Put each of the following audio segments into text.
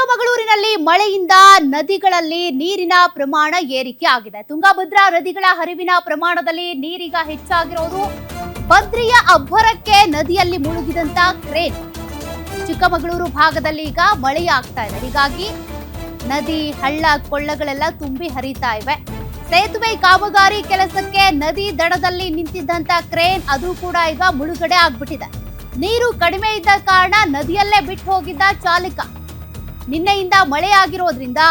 ಚಿಕ್ಕಮಗಳೂರಿನಲ್ಲಿ ಮಳೆಯಿಂದ ನದಿಗಳಲ್ಲಿ ನೀರಿನ ಪ್ರಮಾಣ ಏರಿಕೆ ಆಗಿದೆ. ತುಂಗಭದ್ರಾ ನದಿಗಳ ಹರಿವಿನ ಪ್ರಮಾಣದಲ್ಲಿ ನೀರೀಗ ಹೆಚ್ಚಾಗಿರೋದು. ಭದ್ರಿಯ ಅಬ್ಬರಕ್ಕೆ ನದಿಯಲ್ಲಿ ಮುಳುಗಿದಂತ ಕ್ರೇನ್. ಚಿಕ್ಕಮಗಳೂರು ಭಾಗದಲ್ಲಿ ಈಗ ಮಳೆಯಾಗ್ತಾ ಇದೆ. ಹೀಗಾಗಿ ನದಿ ಹಳ್ಳ ಕೊಳ್ಳಗಳೆಲ್ಲ ತುಂಬಿ ಹರಿತಾ ಇವೆ. ಸೇತುವೆ ಕಾಮಗಾರಿ ಕೆಲಸಕ್ಕೆ ನದಿ ದಡದಲ್ಲಿ ನಿಂತಿದ್ದಂತ ಕ್ರೇನ್ ಅದು ಕೂಡ ಈಗ ಮುಳುಗಡೆ ಆಗ್ಬಿಟ್ಟಿದೆ. ನೀರು ಕಡಿಮೆ ಇದ್ದ ಕಾರಣ ನದಿಯಲ್ಲೇ ಬಿಟ್ಟು ಹೋಗಿದ್ದ ಚಾಲಕ. ನಿನ್ನೆಯಿಂದ ಮಳೆಯಾಗಿರೋದ್ರಿಂದ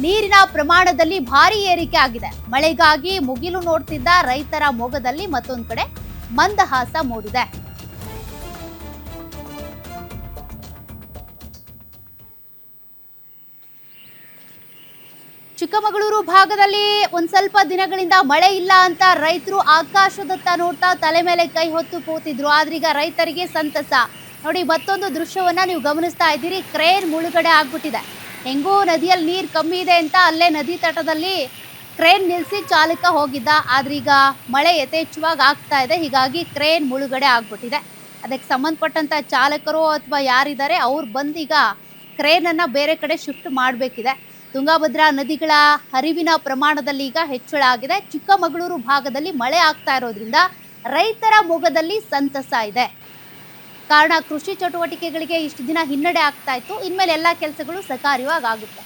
ನೀರಿನ ಪ್ರಮಾಣದಲ್ಲಿ ಭಾರಿ ಏರಿಕೆ ಆಗಿದೆ. ಮಳೆಗಾಗಿ ಮುಗಿಲು ನೋಡ್ತಿದ್ದ ರೈತರ ಮೊಗದಲ್ಲಿ ಮತ್ತೊಂದು ಕಡೆ ಮಂದಹಾಸ ಮೂಡಿದೆ. ಚಿಕ್ಕಮಗಳೂರು ಭಾಗದಲ್ಲಿ ಒಂದ್ ಸ್ವಲ್ಪ ದಿನಗಳಿಂದ ಮಳೆ ಇಲ್ಲ ಅಂತ ರೈತರು ಆಕಾಶದತ್ತ ನೋಡ್ತಾ ತಲೆ ಮೇಲೆ ಕೈ ಹೊತ್ತು ಕೂತಿದ್ರು. ಆದ್ರೀಗ ರೈತರಿಗೆ ಸಂತಸ. ನೋಡಿ, ಮತ್ತೊಂದು ದೃಶ್ಯವನ್ನ ನೀವು ಗಮನಿಸ್ತಾ ಇದ್ದೀರಿ. ಕ್ರೇನ್ ಮುಳುಗಡೆ ಆಗ್ಬಿಟ್ಟಿದೆ. ಹೆಂಗೂ ನದಿಯಲ್ಲಿ ನೀರು ಕಮ್ಮಿ ಇದೆ ಅಂತ ಅಲ್ಲೇ ನದಿ ತಟದಲ್ಲಿ ಕ್ರೇನ್ ನಿಲ್ಲಿಸಿ ಚಾಲಕ ಹೋಗಿದ್ದ. ಆದ್ರೀಗ ಮಳೆ ಯಥೇಚ್ಛವಾಗಿ ಆಗ್ತಾ ಇದೆ. ಹೀಗಾಗಿ ಕ್ರೇನ್ ಮುಳುಗಡೆ ಆಗ್ಬಿಟ್ಟಿದೆ. ಅದಕ್ಕೆ ಸಂಬಂಧಪಟ್ಟಂತ ಚಾಲಕರು ಅಥವಾ ಯಾರಿದ್ದಾರೆ ಅವ್ರು ಬಂದೀಗ ಕ್ರೇನ್ ಅನ್ನ ಬೇರೆ ಕಡೆ ಶಿಫ್ಟ್ ಮಾಡಬೇಕಿದೆ. ತುಂಗಭದ್ರಾ ನದಿಗಳ ಹರಿವಿನ ಪ್ರಮಾಣದಲ್ಲಿ ಈಗ ಹೆಚ್ಚಳ ಆಗಿದೆ. ಚಿಕ್ಕಮಗಳೂರು ಭಾಗದಲ್ಲಿ ಮಳೆ ಆಗ್ತಾ ಇರೋದ್ರಿಂದ ರೈತರ ಮೊಗದಲ್ಲಿ ಸಂತಸ ಇದೆ. ಕಾರಣ ಕೃಷಿ ಚಟುವಟಿಕೆಗಳಿಗೆ ಇಷ್ಟು ದಿನ ಹಿನ್ನಡೆ ಆಗ್ತಾ ಇತ್ತು. ಇನ್ಮೇಲೆ ಎಲ್ಲ ಕೆಲಸಗಳು ಸಕಾರ್ಯವಾಗಿ ಆಗುತ್ತೆ.